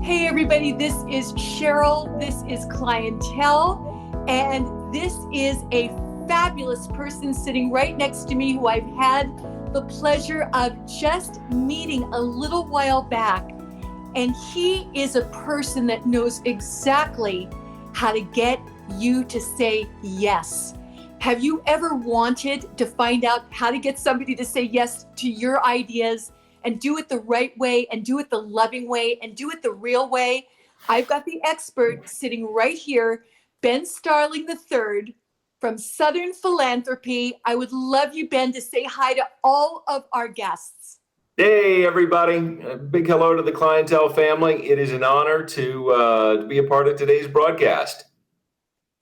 Hey everybody, this is Sheryl, this is Clientele, and this is a fabulous person sitting right next to me who I've had the pleasure of just meeting a little while back. And he is a person that knows exactly how to get you to say yes. Have you ever wanted to find out how to get somebody to say yes to your ideas and do it the right way and do it the loving way and do it the real way? I've got the expert sitting right here, Ben Starling III from Southern Philanthropy. I would love you, Ben, to say hi to all of our guests. Hey, everybody. A big hello to the Clientele family. It is an honor to be a part of today's broadcast.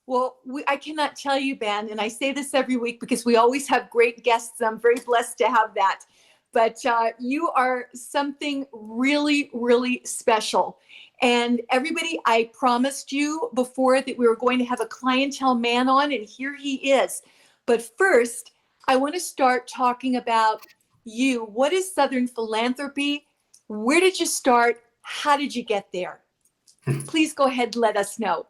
Well, I cannot tell you, Ben, and I say this every week because we always have great guests. I'm very blessed to have that. But you are something really, really special. And everybody, I promised you before that we were going to have a clientele man on, and here he is. But first, I want to start talking about you. What is Southern Philanthropy? Where did you start? How did you get there? Please go ahead and let us know.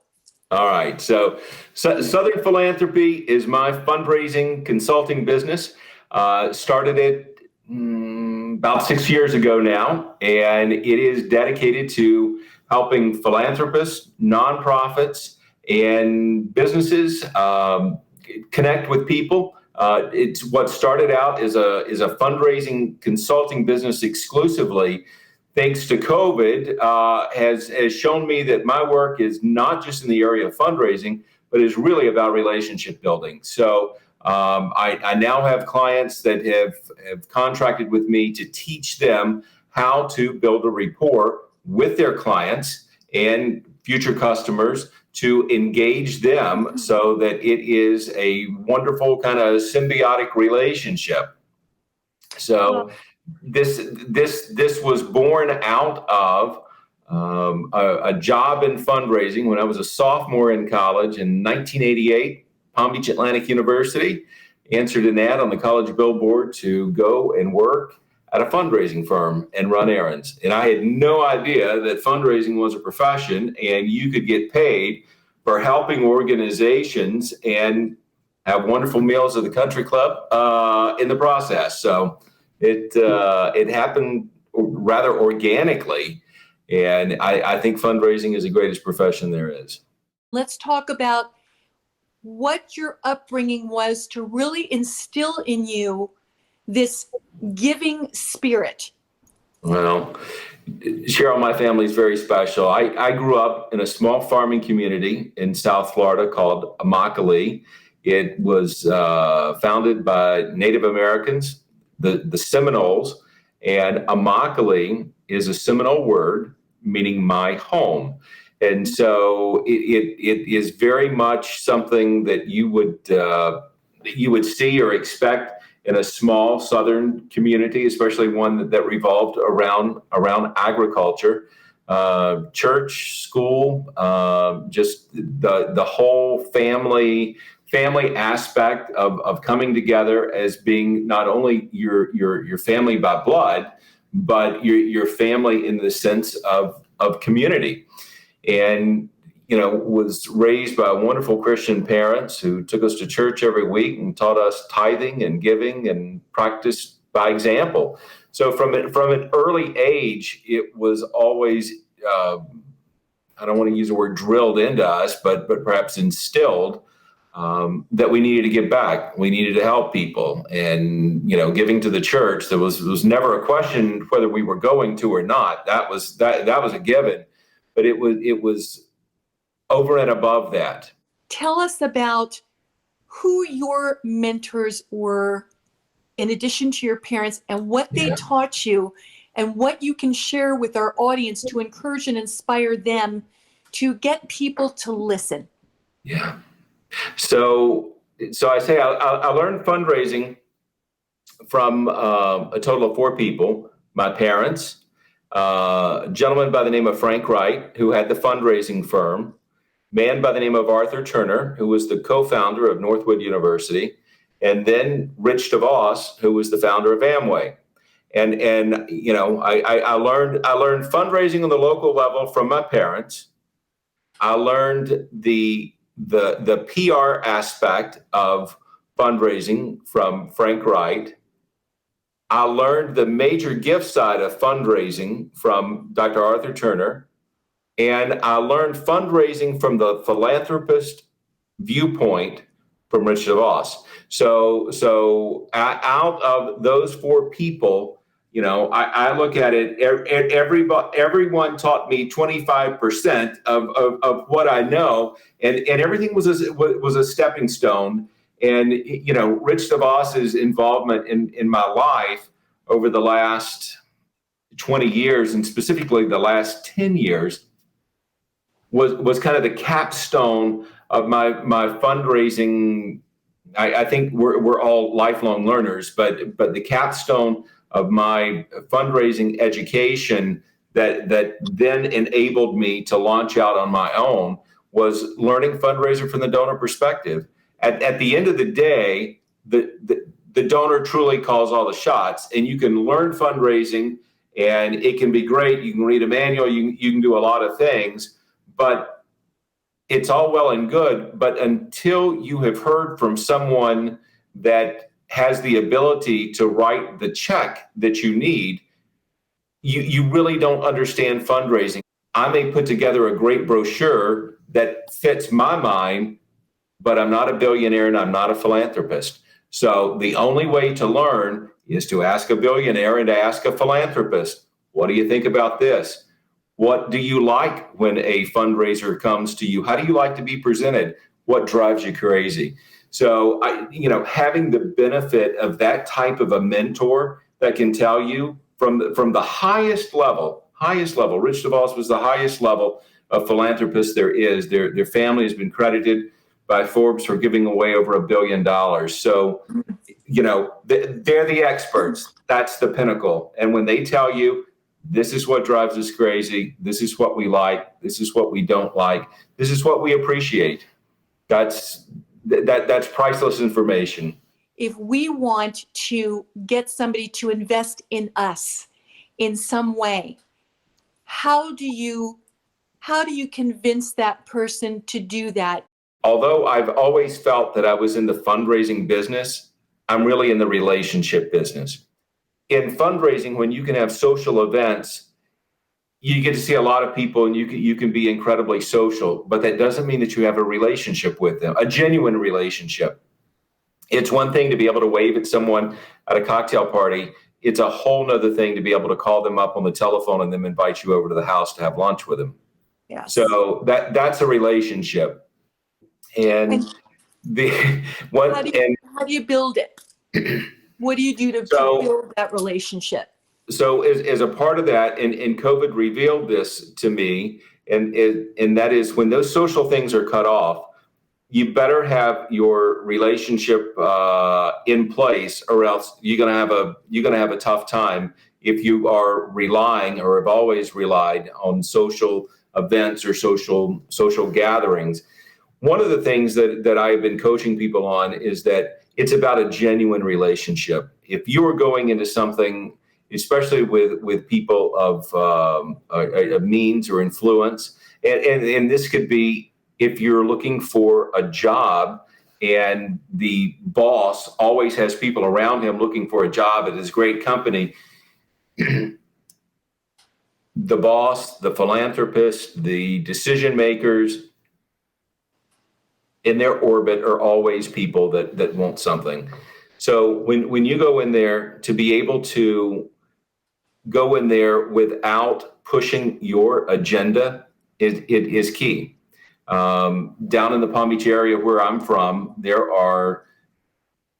All right. So Southern Philanthropy is my fundraising consulting business. Started it about 6 years ago now, and it is dedicated to helping philanthropists, nonprofits, and businesses connect with people. It's what started out as a fundraising consulting business exclusively. Thanks to COVID, has shown me that my work is not just in the area of fundraising, but is really about relationship building. So I now have clients that have contracted with me to teach them how to build a rapport with their clients and future customers to engage them so that it is a wonderful kind of symbiotic relationship. So this was born out of a job in fundraising when I was a sophomore in college in 1988, Palm Beach Atlantic University. Answered an ad on the college billboard to go and work at a fundraising firm and run errands. And I had no idea that fundraising was a profession and you could get paid for helping organizations and have wonderful meals at the country club in the process. So it happened rather organically, and I think fundraising is the greatest profession there is. Let's talk about what your upbringing was to really instill in you this giving spirit. Well, Sheryl, my family is very special. I grew up in a small farming community in South Florida called Immokalee. It was founded by Native Americans, the Seminoles, and Immokalee is a Seminole word meaning my home. And so it is very much something that you would see or expect in a small southern community, especially one that revolved around agriculture, church, school, just the whole family aspect of coming together as being not only your family by blood, but your family in the sense of community. And was raised by wonderful Christian parents who took us to church every week and taught us tithing and giving and practiced by example. So from an early age, it was always, I don't want to use the word drilled into us, but perhaps instilled that we needed to give back. We needed to help people. And, giving to the church, there was never a question whether we were going to or not. That was a given. But it was over and above that. Tell us about who your mentors were in addition to your parents and what they taught you and what you can share with our audience to encourage and inspire them to get people to listen. Yeah. So I say I learned fundraising from a total of 4 people: my parents, a gentleman by the name of Frank Wright, who had the fundraising firm, a man by the name of Arthur Turner, who was the co-founder of Northwood University, and then Rich DeVos, who was the founder of Amway. And I learned fundraising on the local level from my parents. I learned the PR aspect of fundraising from Frank Wright. I learned the major gift side of fundraising from Dr. Arthur Turner. And I learned fundraising from the philanthropist viewpoint from Rich DeVos. So out of those four people, I look at it. Everyone taught me 25% of what I know, and everything was a stepping stone. And Rich DeVos's involvement in my life over the last 20 years, and specifically the last 10 years, was kind of the capstone of my fundraising. I think we're all lifelong learners, but the capstone of my fundraising education that then enabled me to launch out on my own was learning fundraiser from the donor perspective. At the end of the day, the donor truly calls all the shots, and you can learn fundraising, and it can be great. You can read a manual, you can do a lot of things, but it's all well and good. But until you have heard from someone that has the ability to write the check that you need, you really don't understand fundraising. I may put together a great brochure that fits my mind, but I'm not a billionaire and I'm not a philanthropist. So the only way to learn is to ask a billionaire and to ask a philanthropist, what do you think about this? What do you like when a fundraiser comes to you? How do you like to be presented? What drives you crazy? So, having the benefit of that type of a mentor that can tell you from the highest level, Rich DeVos was the highest level of philanthropist there is. Their family has been credited by Forbes for giving away over $1 billion. So, they're the experts. That's the pinnacle. And when they tell you, this is what drives us crazy, this is what we like, this is what we don't like, this is what we appreciate, that's priceless information. If we want to get somebody to invest in us in some way, how do you convince that person to do that? Although I've always felt that I was in the fundraising business, I'm really in the relationship business. In fundraising, when you can have social events, you get to see a lot of people, and you can be incredibly social, but that doesn't mean that you have a relationship with them, a genuine relationship. It's one thing to be able to wave at someone at a cocktail party. It's a whole nother thing to be able to call them up on the telephone and them invite you over to the house to have lunch with them. Yes. So that's a relationship. And how do you build it? What do you do to build that relationship? So as a part of that, and COVID revealed this to me, and that is when those social things are cut off, you better have your relationship in place, or else you're gonna have a tough time if you are relying, or have always relied on, social events or social gatherings. One of the things that I've been coaching people on is that it's about a genuine relationship. If you are going into something, especially with people of means or influence, and this could be if you're looking for a job and the boss always has people around him looking for a job at his great company, the boss, the philanthropist, the decision makers in their orbit are always people that want something. So when you go in there, to be able to go in there without pushing your agenda is key. Down in the Palm Beach area where I'm from, there are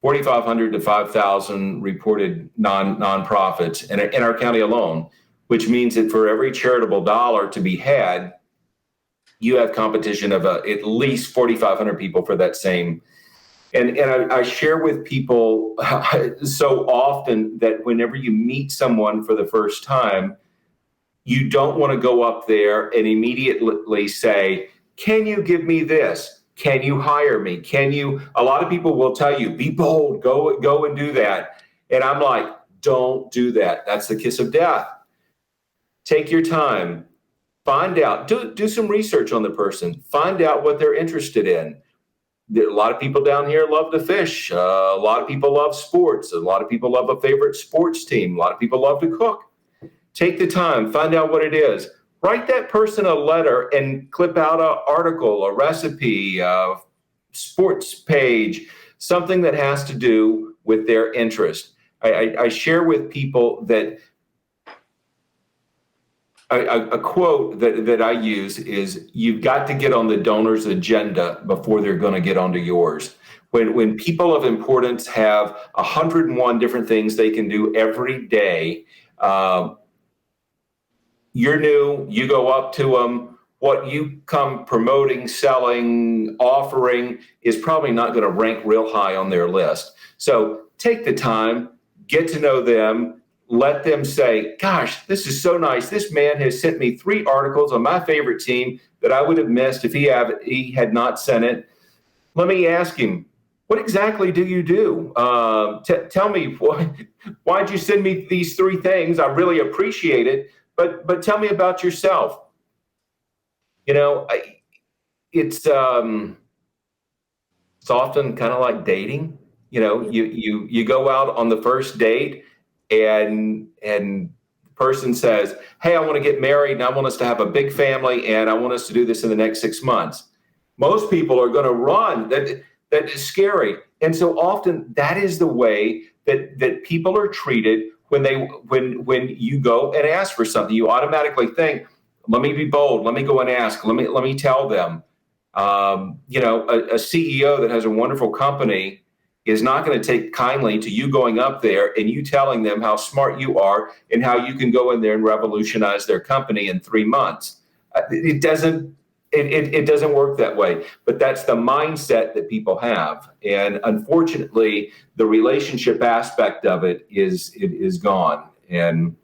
4,500 to 5,000 reported nonprofits in our county alone, which means that for every charitable dollar to be had, you have competition of at least 4,500 people for that same. And I share with people so often that whenever you meet someone for the first time, you don't want to go up there and immediately say, can you give me this? Can you hire me? A lot of people will tell you, be bold, go and do that. And I'm like, Don't do that. That's the kiss of death. Take your time. Find out, do some research on the person. Find out what they're interested in. A lot of people down here love to fish. A lot of people love sports. A lot of people love a favorite sports team. A lot of people love to cook. Take the time, find out what it is. Write that person a letter and clip out an article, a recipe, a sports page, something that has to do with their interest. I share with people that a quote that I use is, you've got to get on the donor's agenda before they're going to get onto yours. When people of importance have 101 different things they can do every day, you're new, you go up to them, what you come promoting, selling, offering is probably not going to rank real high on their list. So take the time, get to know them, let them say, gosh, this is so nice. This man has sent me 3 articles on my favorite team that I would have missed if he had not sent it. Let me ask him, what exactly do you do? Tell me, why'd you send me these 3 things? I really appreciate it, but tell me about yourself. You know, it's often kind of like dating. You know, you go out on the first date, and the person says, hey, I want to get married and I want us to have a big family and I want us to do this in the next 6 months. Most people are going to run. That is scary. And so often that is the way that people are treated when you go and ask for something. You automatically think, let me be bold. Let me go and ask. Let me tell them. You know, a CEO that has a wonderful company is not going to take kindly to you going up there and you telling them how smart you are and how you can go in there and revolutionize their company in 3 months. It doesn't work that way, but that's the mindset that people have. And unfortunately, the relationship aspect of it is gone. And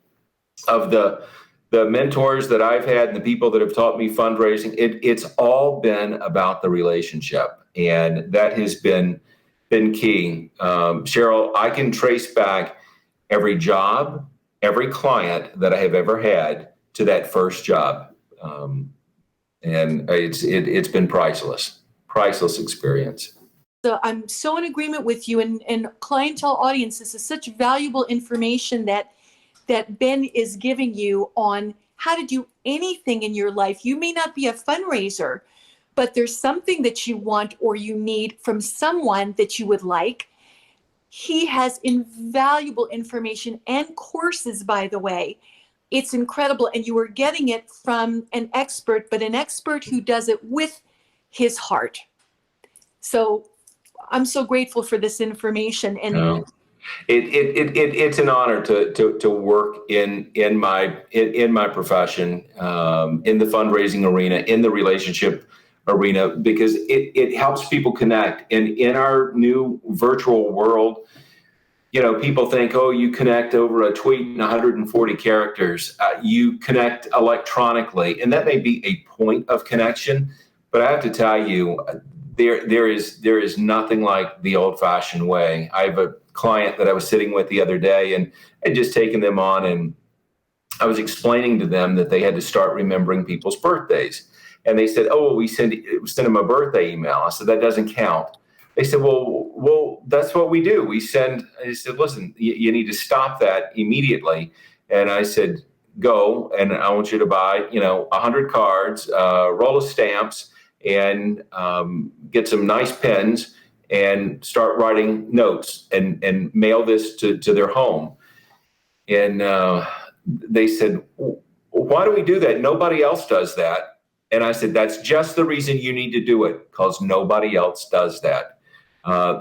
of the mentors that I've had and the people that have taught me fundraising, it's all been about the relationship. And that has been key. Sheryl, I can trace back every job, every client that I have ever had to that first job. And it's been priceless experience. So I'm so in agreement with you, and clientele audience, this is such valuable information that Ben is giving you on how to do anything in your life. You may not be a fundraiser, but there's something that you want or you need from someone that you would like. He has invaluable information and courses, by the way. It's incredible. And you are getting it from an expert, but an expert who does it with his heart. So I'm so grateful for this information. And it's an honor to work in my profession, in the fundraising arena, in the relationship arena, because it helps people connect. And in our new virtual world, you know, people think, oh, you connect over a tweet in 140 characters. You connect electronically, and that may be a point of connection. But I have to tell you, there is nothing like the old-fashioned way. I have a client that I was sitting with the other day, and I'd just taken them on, and I was explaining to them that they had to start remembering people's birthdays. And they said, oh, well, we send them a birthday email. I said, that doesn't count. They said, well, that's what we do. I said, listen, you need to stop that immediately. And I said, go, and I want you to buy, 100 cards, roll of stamps, and get some nice pens and start writing notes and mail this to their home. And they said, why do we do that? Nobody else does that. And I said, that's just the reason you need to do it, because nobody else does that.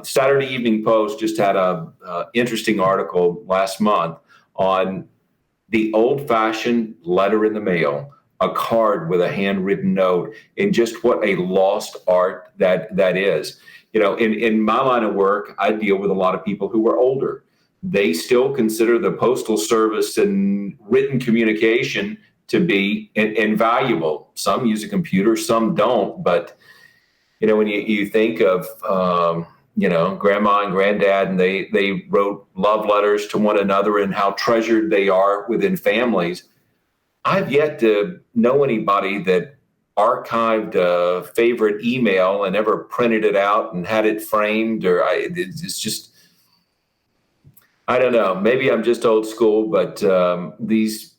Saturday Evening Post just had a interesting article last month on the old-fashioned letter in the mail, a card with a handwritten note, and just what a lost art that is. You know, in my line of work, I deal with a lot of people who are older. They still consider the postal service and written communication to be invaluable. Some use a computer, some don't. But, when you think of grandma and granddad, and they wrote love letters to one another and how treasured they are within families. I've yet to know anybody that archived a favorite email and ever printed it out and had it framed, it's just, I don't know, maybe I'm just old school, but these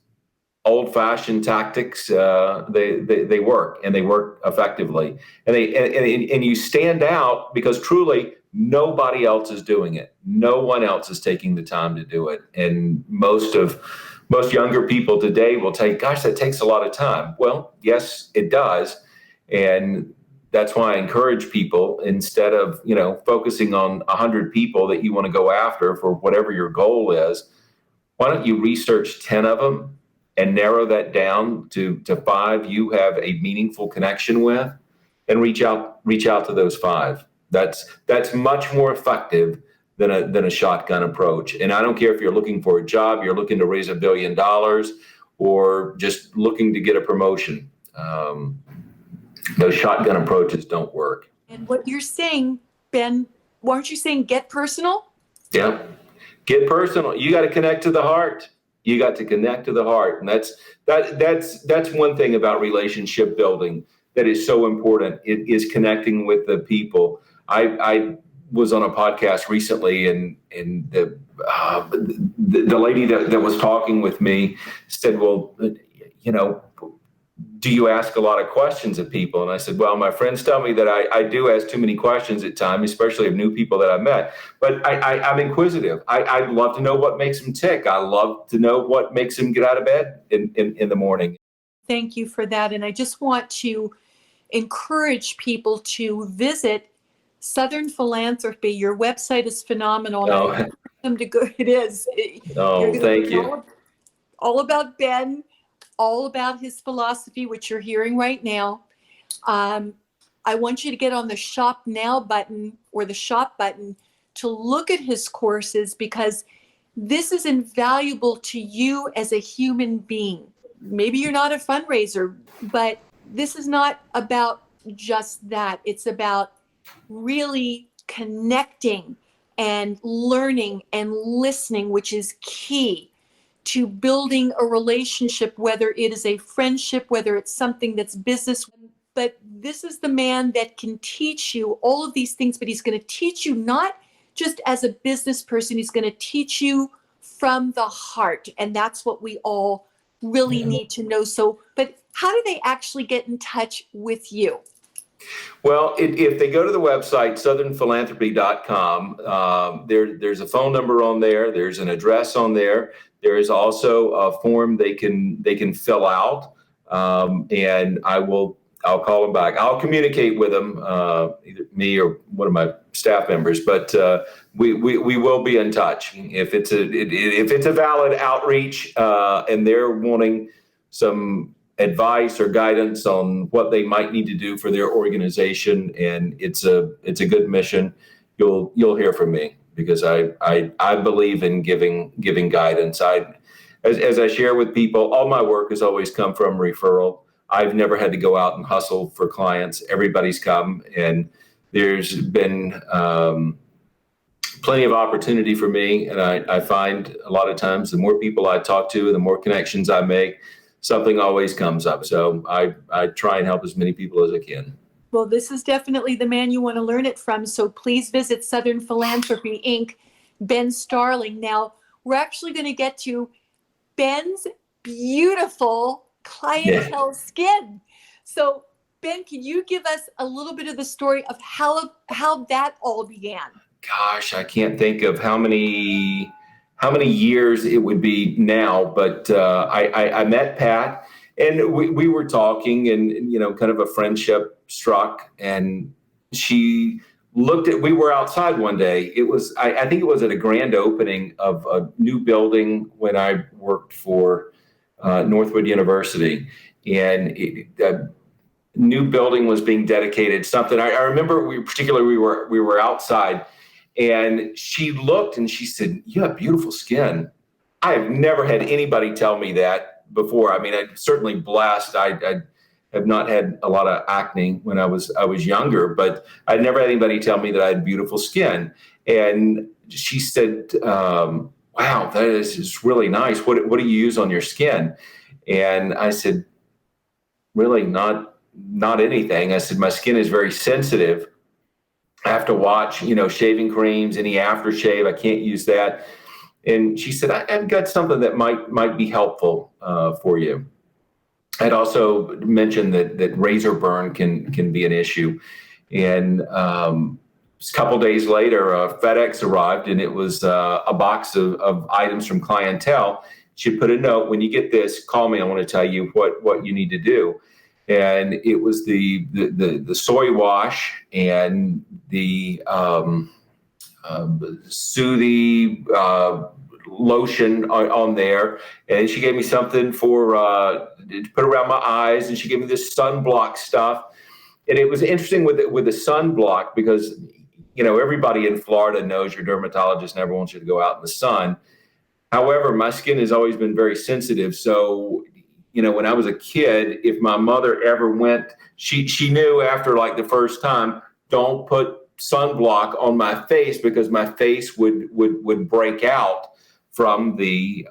old-fashioned tactics, they work, and they work effectively, and you stand out because truly nobody else is doing it. No one else is taking the time to do it, and most younger people today will say, "Gosh, that takes a lot of time." Well, yes, it does, and that's why I encourage people, instead of focusing on 100 people that you want to go after for whatever your goal is, why don't you research 10 of them and narrow that down to 5 you have a meaningful connection with, and reach out to those 5. That's much more effective than a shotgun approach. And I don't care if you're looking for a job, you're looking to raise $1 billion, or just looking to get a promotion. Those shotgun approaches don't work. And what you're saying, Ben, weren't you saying get personal? Yeah, get personal. You got to connect to the heart. You got to connect to the heart, and that's one thing about relationship building that is so important. It is connecting with the people. I was on a podcast recently, and the lady that was talking with me said, "Well, do you ask a lot of questions of people?" And I said, "Well, my friends tell me that I do ask too many questions at times, especially of new people that I've met. But I'm inquisitive. I'd love to know what makes them tick. I love to know what makes them get out of bed in the morning." Thank you for that. And I just want to encourage people to visit Southern Philanthropy. Your website is phenomenal. Oh. I encourage them to go. It is. Oh, thank you. All about Ben, all about his philosophy, which you're hearing right now. I want you to get on the Shop Now button or the Shop button to look at his courses, because this is invaluable to you as a human being. Maybe you're not a fundraiser, but this is not about just that. It's about really connecting and learning and listening, which is key to building a relationship, whether it is a friendship, whether it's something that's business. But this is the man that can teach you all of these things, but he's going to teach you not just as a business person, he's going to teach you from the heart. And that's what we all really need to know. So, but how do they actually get in touch with you? Well, if they go to the website, southernphilanthropy.com, there's a phone number on there. There's an address on there. There is also a form they can fill out, and I'll call them back. I'll communicate with them, either me or one of my staff members. But we will be in touch if it's a valid outreach, and they're wanting some advice or guidance on what they might need to do for their organization, and it's a good mission. You'll hear from me, because I believe in giving guidance. As I share with people, all my work has always come from referral. I've never had to go out and hustle for clients. Everybody's come, and there's been plenty of opportunity for me. And I find a lot of times the more people I talk to, the more connections I make, something always comes up. So I try and help as many people as I can. Well, this is definitely the man you want to learn it from. So please visit Southern Philanthropy, Inc., Ben Starling. Now, we're actually going to get to Ben's beautiful clientele skin. So, Ben, can you give us a little bit of the story of how that all began? Gosh, I can't think of how many years it would be now, but I met Pat, and we were talking, and kind of a friendship struck, and she looked at. We were outside one day. It was I think it was at a grand opening of a new building when I worked for Northwood University, and a new building was being dedicated. Something I remember. We were outside. And she looked and she said, "You have beautiful skin." I have never had anybody tell me that before. I mean, I'm certainly blessed. I have not had a lot of acne when I was younger, but I'd never had anybody tell me that I had beautiful skin. And she said, wow, that is just really nice. What do you use on your skin? And I said, really not anything. I said, my skin is very sensitive. I have to watch, shaving creams, any aftershave. I can't use that. And she said, I've got something that might be helpful for you. I'd also mentioned that razor burn can be an issue. And a couple days later, FedEx arrived, and it was a box of items from Clientele. She put a note, when you get this, call me. I want to tell you what you need to do. And it was the soy wash and the Soothie lotion on there, and she gave me something for to put around my eyes, and she gave me this sunblock stuff. And it was interesting with the sunblock because everybody in Florida knows your dermatologist never wants you to go out in the sun. However, my skin has always been very sensitive, so when I was a kid, if my mother ever went, she knew after like the first time, don't put sunblock on my face because my face would break out from the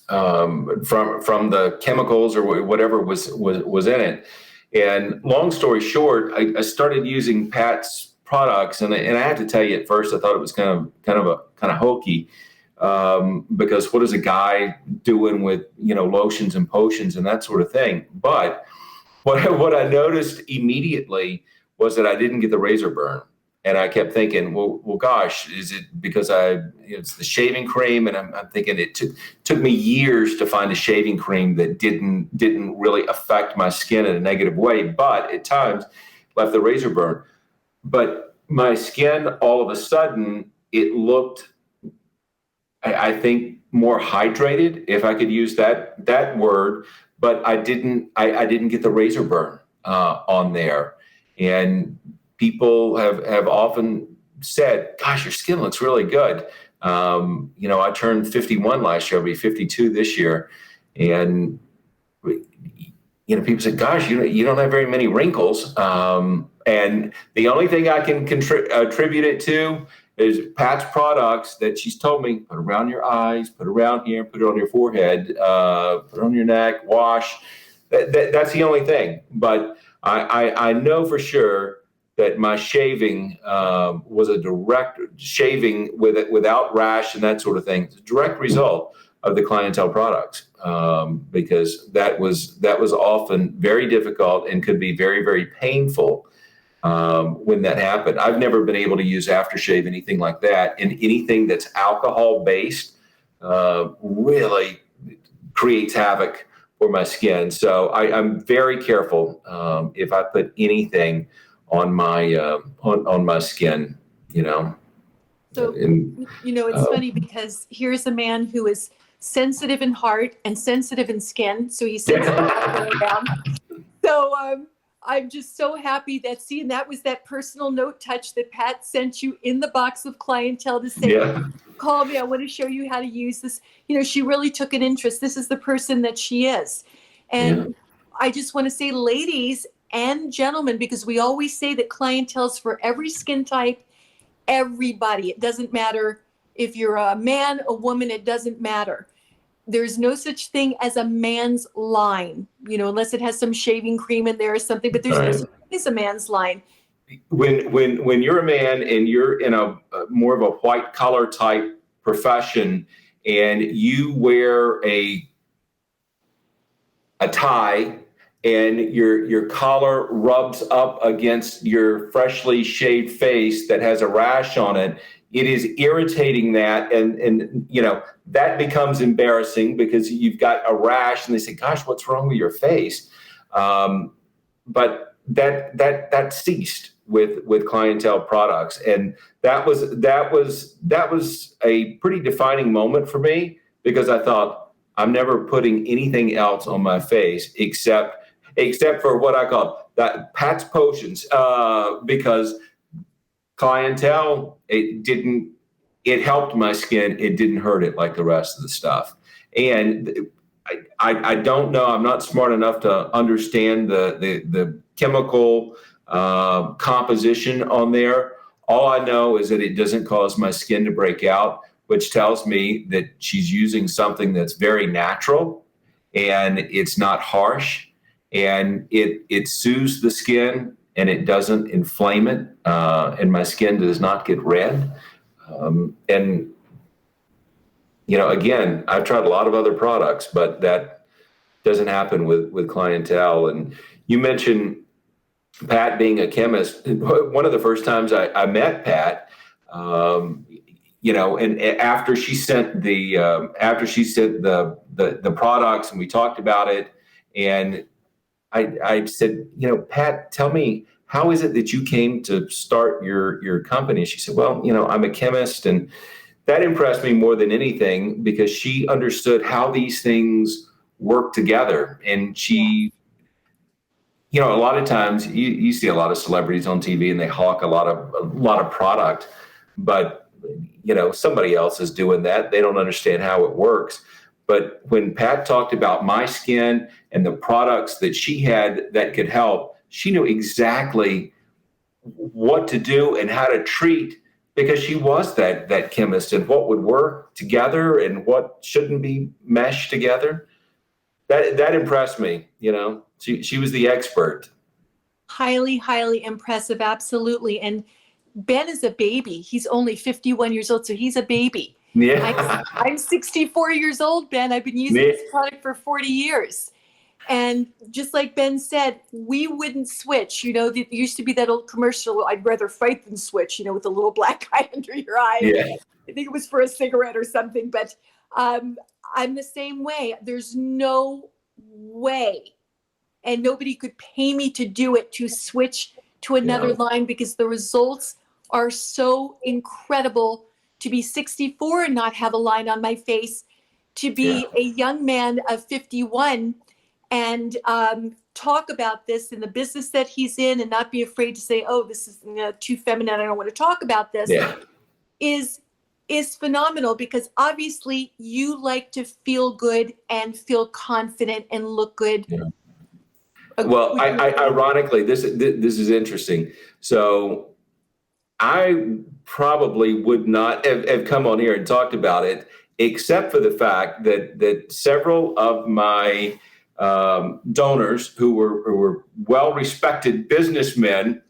from the chemicals or whatever was in it. And long story short, I started using Pat's products, and I have to tell you, at first I thought it was kind of hokey. Because what is a guy doing with lotions and potions and that sort of thing? But what I noticed immediately was that I didn't get the razor burn, and I kept thinking, well, gosh, is it because it's the shaving cream? And I'm thinking it took me years to find a shaving cream that didn't really affect my skin in a negative way, but at times left the razor burn. But my skin, all of a sudden, it looked, I think, more hydrated, if I could use that word, but I didn't get the razor burn on there. And people have often said, gosh, your skin looks really good. I turned 51 last year. I'll be 52 this year. And, people said, gosh, you don't have very many wrinkles. And the only thing I can attribute it to is Pat's products that she's told me, put around your eyes, put around here, put it on your forehead, put it on your neck, wash. That's the only thing. But I know for sure that my shaving was a direct shaving without rash and that sort of thing. It's a direct result of the Clientele products, because that was often very difficult and could be very, very painful when that happened. I've never been able to use aftershave, anything like that. And anything that's alcohol-based really creates havoc for my skin. So I'm very careful if I put anything on my on my skin, So, it's funny because here's a man who is sensitive in heart and sensitive in skin. So he's sensitive all the way around. So I'm just so happy that was that personal note touch that Pat sent you in the box of Clientele to say, call me, I want to show you how to use this. She really took an interest. This is the person that she is. And I just want to say, ladies and gentlemen, because we always say that Clientele's for every skin type, everybody. It doesn't matter if you're a man, a woman, it doesn't matter. There's no such thing as a man's line, unless it has some shaving cream in there or something, but there's no such thing as a man's line. When you're a man and you're in a more of a white collar type profession and you wear a tie and your collar rubs up against your freshly shaved face that has a rash on it, it is irritating that, and that becomes embarrassing because you've got a rash, and they say, "Gosh, what's wrong with your face?" But that ceased with Clientele products, and that was a pretty defining moment for me, because I thought, I'm never putting anything else on my face except for what I call that Pat's potions, because Clientele, it helped my skin. It didn't hurt it like the rest of the stuff. And I don't know. I'm not smart enough to understand the chemical composition on there. All I know is that it doesn't cause my skin to break out, which tells me that she's using something that's very natural and it's not harsh, and it soothes the skin and it doesn't inflame it, and my skin does not get red. And again, I've tried a lot of other products, but that doesn't happen with clientele. And you mentioned Pat being a chemist. One of the first times I met Pat, and after she sent the products and we talked about it, and I said, Pat, tell me, how is it that you came to start your company? She said, well, I'm a chemist. And that impressed me more than anything because she understood how these things work together. And she, a lot of times you see a lot of celebrities on TV and they hawk a lot of product, but somebody else is doing that. They don't understand how it works. But when Pat talked about my skin and the products that she had that could help, she knew exactly what to do and how to treat, because she was that chemist, and what would work together and what shouldn't be meshed together. That impressed me. She was the expert. Highly, highly impressive. Absolutely. And Ben is a baby. He's only 51 years old, so he's a baby. Yeah. I'm 64 years old, Ben. I've been using this product for 40 years. And just like Ben said, we wouldn't switch. There used to be that old commercial, I'd rather fight than switch, with the little black guy under your eye. Yeah. I think it was for a cigarette or something. But I'm the same way. There's no way, and nobody could pay me to do it, to switch to another line, because the results are so incredible. To be 64 and not have a line on my face, to be a young man of 51 and talk about this in the business that he's in and not be afraid to say, oh, this is too feminine, I don't want to talk about this, is phenomenal, because obviously you like to feel good and feel confident and look good. Yeah. Well, ironically, this is interesting. So I probably would not have come on here and talked about it, except for the fact that several of my donors who were well-respected businessmen,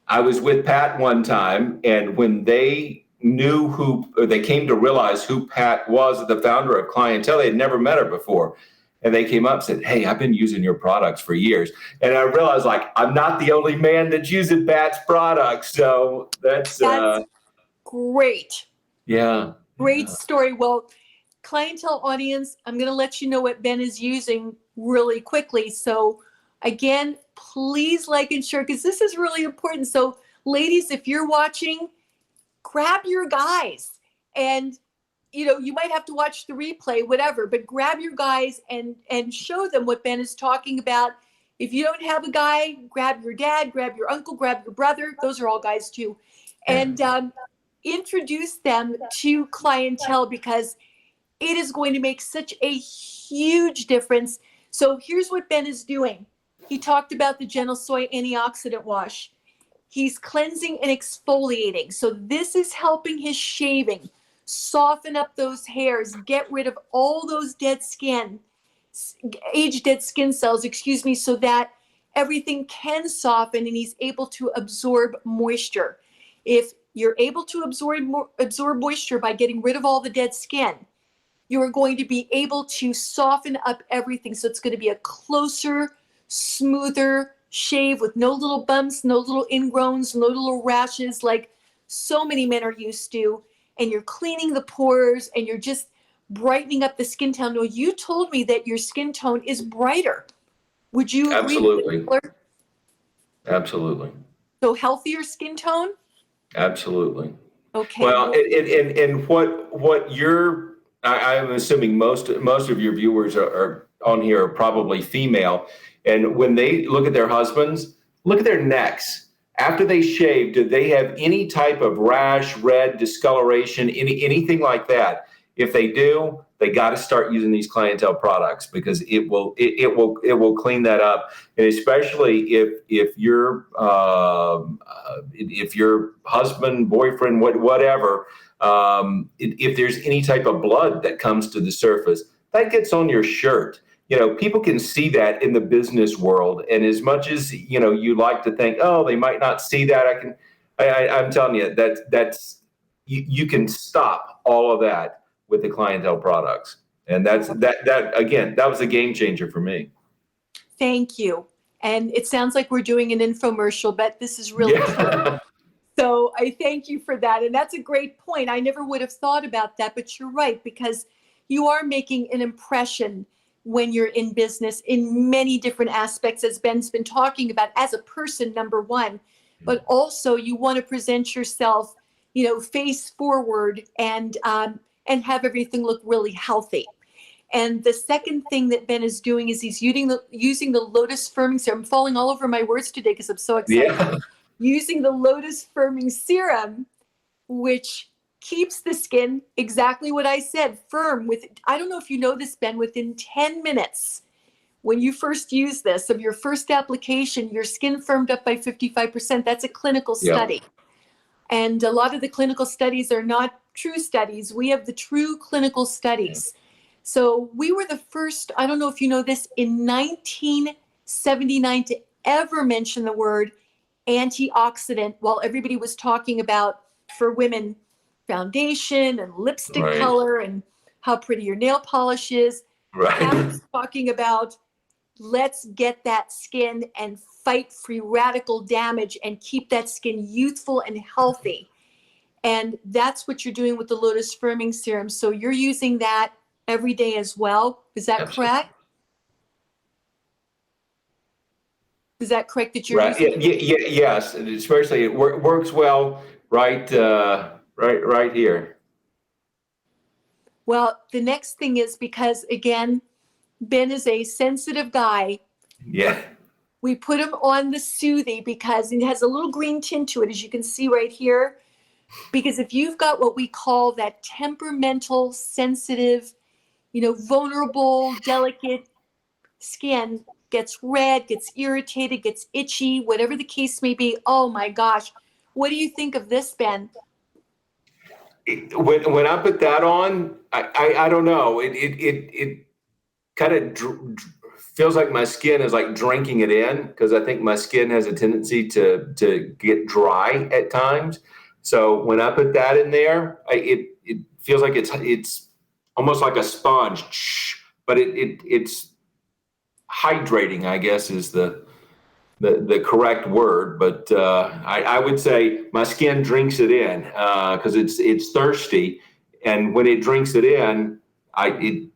I was with Pat one time, and when they they came to realize who Pat was, the founder of Clientele, they had never met her before. And they came up and said, hey, I've been using your products for years. And I realized, I'm not the only man that's using Pat's products. So that's great. Yeah. Great story. Well, Clientele audience, I'm going to let you know what Ben is using really quickly. So again, please like and share, because this is really important. So ladies, if you're watching, grab your guys, and you might have to watch the replay, whatever, but grab your guys and show them what Ben is talking about. If you don't have a guy, grab your dad, grab your uncle, grab your brother. Those are all guys too. And introduce them to Clientele, because it is going to make such a huge difference. So here's what Ben is doing. He talked about the Gentle Soy Antioxidant Wash. He's cleansing and exfoliating. So this is helping his shaving, soften up those hairs, get rid of all those dead skin, dead skin cells, so that everything can soften and he's able to absorb moisture. If you're able to absorb moisture by getting rid of all the dead skin, you are going to be able to soften up everything. So it's going to be a closer, smoother shave with no little bumps, no little ingrowns, no little rashes like so many men are used to. And you're cleaning the pores and you're just brightening up the skin tone. No, you told me that your skin tone is brighter. Would you agree? Absolutely. Absolutely. So healthier skin tone? Absolutely. Okay. Well, and what I'm assuming most of your viewers are on here are probably female. And when they look at their husbands, look at their necks. After they shave, do they have any type of rash, red, discoloration, anything like that? If they do, they got to start using these clientele products because it will clean that up. And especially if your husband, boyfriend, whatever, if there's any type of blood that comes to the surface, that gets on your shirt. People can see that in the business world. And as much as, you like to think, oh, they might not see that, I'm telling you that's you can stop all of that with the clientele products. And that again, that was a game changer for me. Thank you. And it sounds like we're doing an infomercial, but this is really true. So I thank you for that. And that's a great point. I never would have thought about that, but you're right, because you are making an impression when you're in business in many different aspects, as Ben's been talking about, as a person, number one, but also you want to present yourself, face forward and have everything look really healthy. And the second thing that Ben is doing is he's using the Lotus Firming Serum. I'm falling all over my words today because I'm so excited. Yeah. Using the Lotus Firming Serum, which keeps the skin, exactly what I said, firm. I don't know if you know this, Ben, within 10 minutes, when you first use this, of your first application, your skin firmed up by 55%. That's a clinical study. Yep. And a lot of the clinical studies are not true studies. We have the true clinical studies. So we were the first, I don't know if you know this, in 1979 to ever mention the word antioxidant while everybody was talking about, for women, foundation and lipstick color and how pretty your nail polish is. Right. Now it's talking about, let's get that skin and fight free radical damage and keep that skin youthful and healthy. And that's what you're doing with the Lotus Firming Serum. So you're using that every day as well. Is that correct? Is that correct that you're using it? Yes, especially it works well right here. Well, the next thing is, because again, Ben is a sensitive guy. Yeah. We put him on the Soothie because it has a little green tint to it, as you can see right here. Because if you've got what we call that temperamental, sensitive, vulnerable, delicate skin, gets red, gets irritated, gets itchy, whatever the case may be. Oh my gosh. What do you think of this, Ben? When I put that on, I don't know. It kind of feels like my skin is like drinking it in, because I think my skin has a tendency to get dry at times. So when I put that in there, it feels like it's almost like a sponge, but it's hydrating, I guess, is the correct word. But I would say my skin drinks it in because it's thirsty, and when it drinks it in, it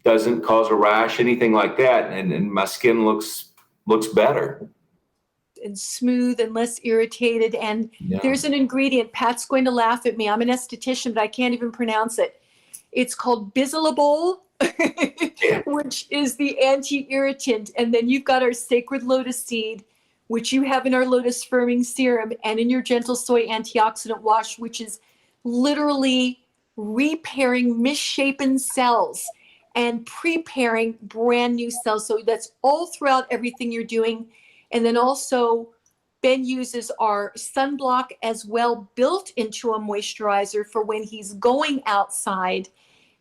doesn't cause a rash, anything like that, and my skin looks better and smooth and less irritated. And there's an ingredient, Pat's going to laugh at me, I'm an esthetician, but I can't even pronounce it. It's called bisalabol, which is the anti-irritant. And then you've got our sacred lotus seed, which you have in our Lotus Firming Serum, and in your Gentle Soy Antioxidant Wash, which is literally repairing misshapen cells and preparing brand new cells. So that's all throughout everything you're doing. And then also, Ben uses our sunblock as well, built into a moisturizer for when he's going outside.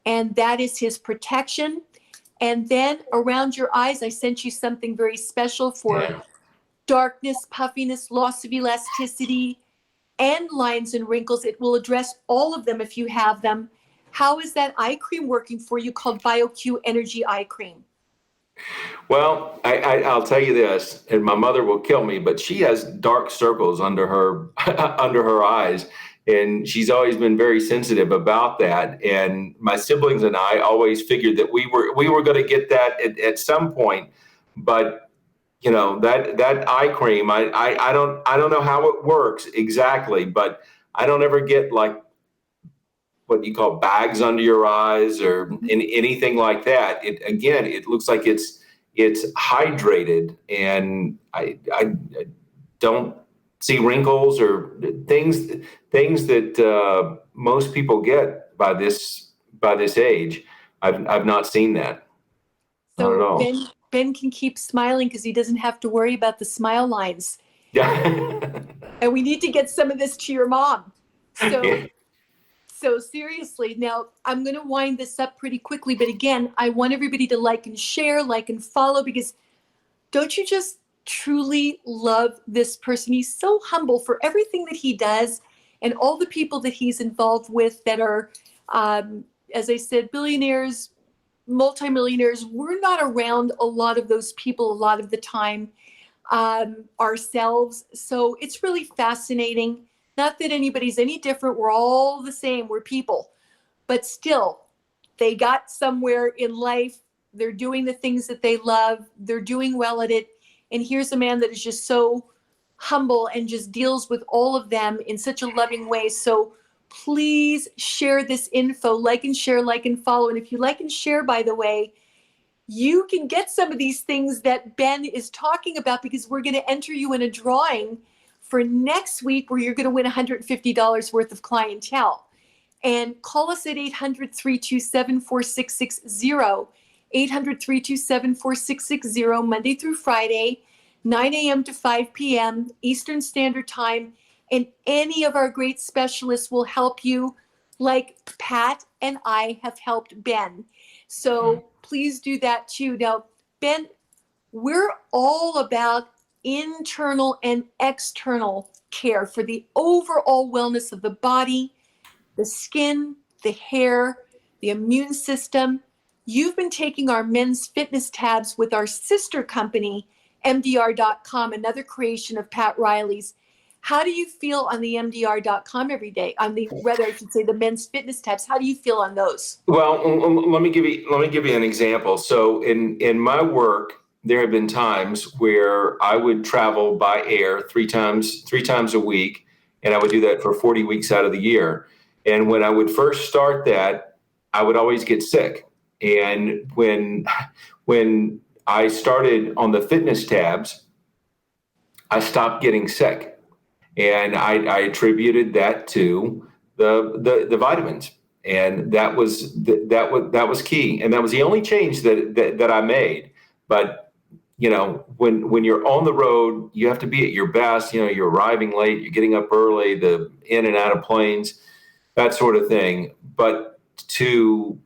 And that is his protection. And then around your eyes, I sent you something very special for darkness, puffiness, loss of elasticity, and lines and wrinkles. It will address all of them if you have them. How is that eye cream working for you, called BioQ Energy Eye Cream? Well, I'll tell you this, and my mother will kill me, but she has dark circles under her under her eyes, and she's always been very sensitive about that. And my siblings and I always figured that we were going to get that at some point, but that eye cream, I don't know how it works exactly, but I don't ever get like what you call bags under your eyes or anything like that. It looks like it's hydrated, and I don't see wrinkles or things that most people get by this age. I've not seen that. Not at So all. Ben can keep smiling because he doesn't have to worry about the smile lines. Yeah. And we need to get some of this to your mom. Yeah. So seriously, now I'm going to wind this up pretty quickly. But again, I want everybody to like and share, like and follow, because don't you just truly love this person? He's so humble for everything that he does and all the people that he's involved with that are, as I said, billionaires, multimillionaires. We're not around a lot of those people a lot of the time ourselves. So it's really fascinating. Not that anybody's any different. We're all the same. We're people. But still, they got somewhere in life. They're doing the things that they love. They're doing well at it. And here's a man that is just so humble and just deals with all of them in such a loving way. So please share this info, like and share, like and follow. And if you like and share, by the way, you can get some of these things that Ben is talking about, because we're going to enter you in a drawing for next week where you're going to win $150 worth of clientele. And call us at 800-327-4660, 800-327-4660, Monday through Friday, 9 a.m. to 5 p.m. Eastern Standard Time. And any of our great specialists will help you, like Pat and I have helped Ben. So please do that too. Now, Ben, we're all about internal and external care for the overall wellness of the body, the skin, the hair, the immune system. You've been taking our men's fitness tabs with our sister company, MDR.com, another creation of Pat Riley's. How do you feel on the MDR.com every day? Rather, I should say, the men's fitness tabs. How do you feel on those? Well, let me give you an example. So in my work, there have been times where I would travel by air three times a week, and I would do that for 40 weeks out of the year. And when I would first start that, I would always get sick. And when I started on the fitness tabs, I stopped getting sick. And I attributed that to the vitamins, and that was key, and that was the only change that I made. But when you're on the road, you have to be at your best. You're arriving late, you're getting up early, the in and out of planes, that sort of thing. But to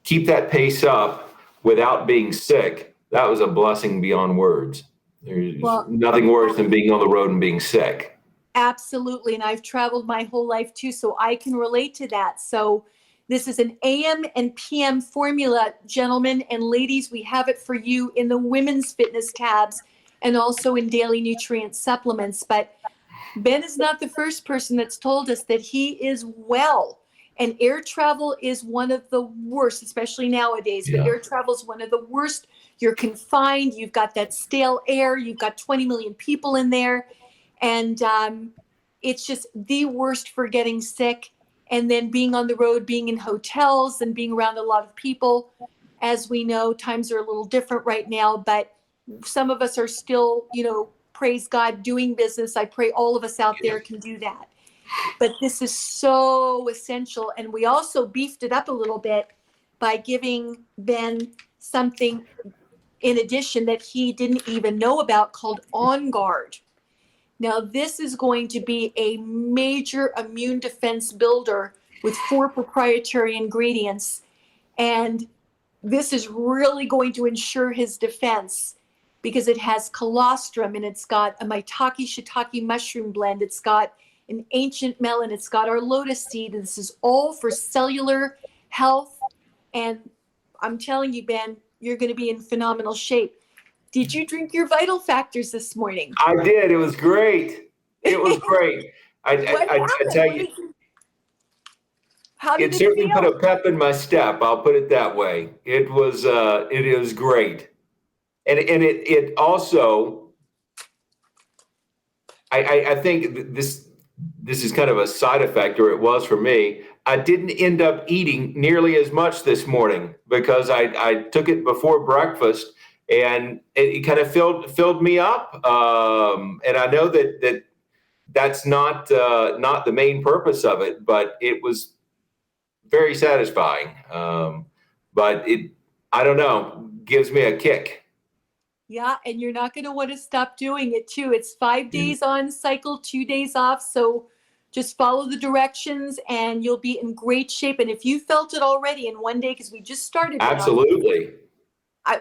keep that pace up without being sick, that was a blessing beyond words. There's nothing worse than being on the road and being sick. Absolutely. And I've traveled my whole life too, so I can relate to that. So this is an AM and PM formula, gentlemen and ladies. We have it for you in the women's fitness tabs and also in daily nutrient supplements. But Ben is not the first person that's told us that he is well. And air travel is one of the worst, especially nowadays. Yeah. But air travel is one of the worst. You're confined. You've got that stale air. You've got 20 million people in there. And it's just the worst for getting sick. And then being on the road, being in hotels and being around a lot of people. As we know, times are a little different right now, but some of us are still, praise God, doing business. I pray all of us out there can do that. But this is so essential. And we also beefed it up a little bit by giving Ben something in addition that he didn't even know about called On Guard. Now, this is going to be a major immune defense builder with 4 proprietary ingredients. And this is really going to ensure his defense because it has colostrum, and it's got a maitake shiitake mushroom blend. It's got an ancient melon. It's got our lotus seed. And this is all for cellular health. And I'm telling you, Ben, you're going to be in phenomenal shape. Did you drink your Vital Factors this morning? I did. It was great. It was great. I tell you, how did it certainly feel? put a pep in my step. I'll put it that way. It was great, and it also, I think this is kind of a side effect, or it was for me. I didn't end up eating nearly as much this morning because I took it before breakfast. And it kind of filled me up, and I know that's not the main purpose of it, but it was very satisfying. but I don't know, gives me a kick. Yeah, and you're not going to want to stop doing it too. It's 5 days on cycle, 2 days off. So just follow the directions and you'll be in great shape. And if you felt it already in one day, because we just started. Absolutely.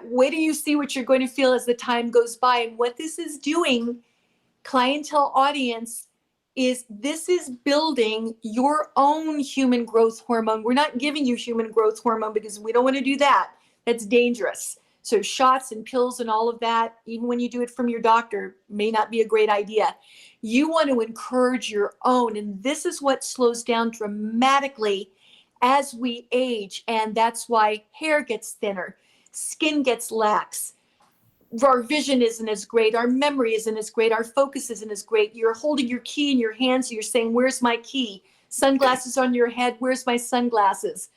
Wait till you see what you're going to feel as the time goes by. And what this is doing, clientele audience, is this is building your own human growth hormone. We're not giving you human growth hormone because we don't want to do that. That's dangerous. So shots and pills and all of that, even when you do it from your doctor, may not be a great idea. You want to encourage your own. And this is what slows down dramatically as we age. And that's why hair gets thinner, skin gets lax, our vision isn't as great, our memory isn't as great, our focus isn't as great. You're holding your key in your hands, so you're saying, where's my key? Sunglasses on your head, where's my sunglasses?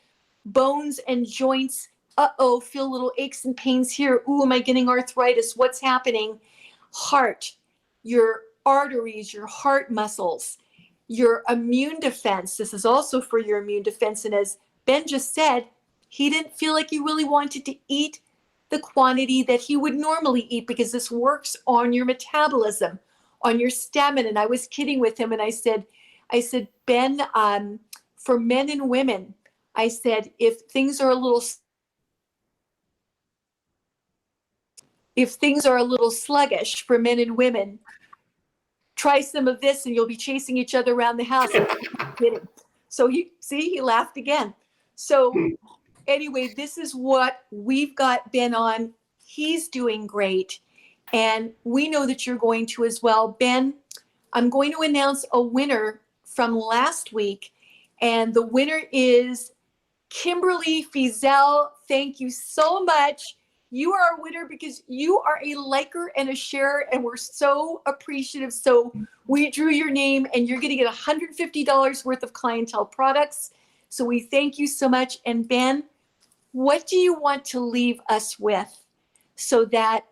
Bones and joints, feel little aches and pains here. Ooh, am I getting arthritis? What's happening? Heart, your arteries, your heart muscles, your immune defense. This is also for your immune defense. And as Ben just said, he didn't feel like he really wanted to eat the quantity that he would normally eat because this works on your metabolism, on your stamina. And I was kidding with him and I said, Ben, for men and women, I said, if things are a little sluggish for men and women, try some of this and you'll be chasing each other around the house. Kidding. So he laughed again. So anyway, this is what we've got Ben on. He's doing great. And we know that you're going to as well. Ben, I'm going to announce a winner from last week. And the winner is Kimberly Fizel. Thank you so much. You are a winner because you are a liker and a sharer, and we're so appreciative. So we drew your name, and you're going to get $150 worth of clientele products. So we thank you so much. And Ben, what do you want to leave us with so that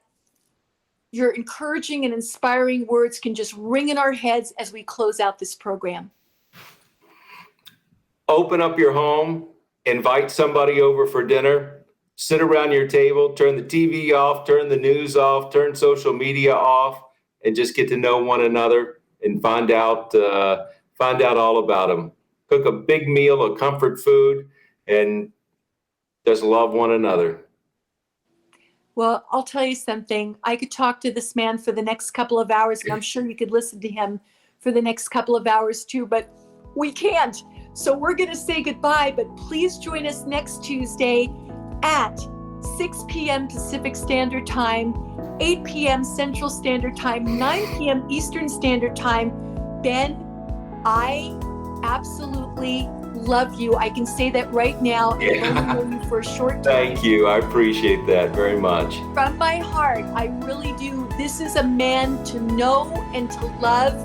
your encouraging and inspiring words can just ring in our heads as we close out this program? Open up your home, invite somebody over for dinner. Sit around your table, turn the TV off, turn the news off, turn social media off, and just get to know one another and find out all about them. Cook a big meal of comfort food and just love one another. Well, I'll tell you something. I could talk to this man for the next couple of hours, and I'm sure you could listen to him for the next couple of hours too, but we can't. So we're going to say goodbye, but please join us next Tuesday at 6 p.m. Pacific Standard Time, 8 p.m. Central Standard Time, 9 p.m. Eastern Standard Time. Ben, I absolutely love you. I can say that right now. Yeah. I've only known you for a short time. Thank you. I appreciate that very much. From my heart, I really do. This is a man to know and to love.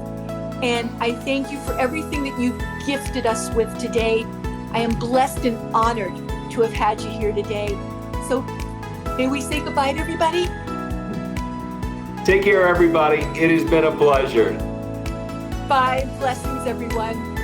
And I thank you for everything that you've gifted us with today. I am blessed and honored to have had you here today. So may we say goodbye to everybody? Take care, everybody. It has been a pleasure. Bye. Blessings, everyone.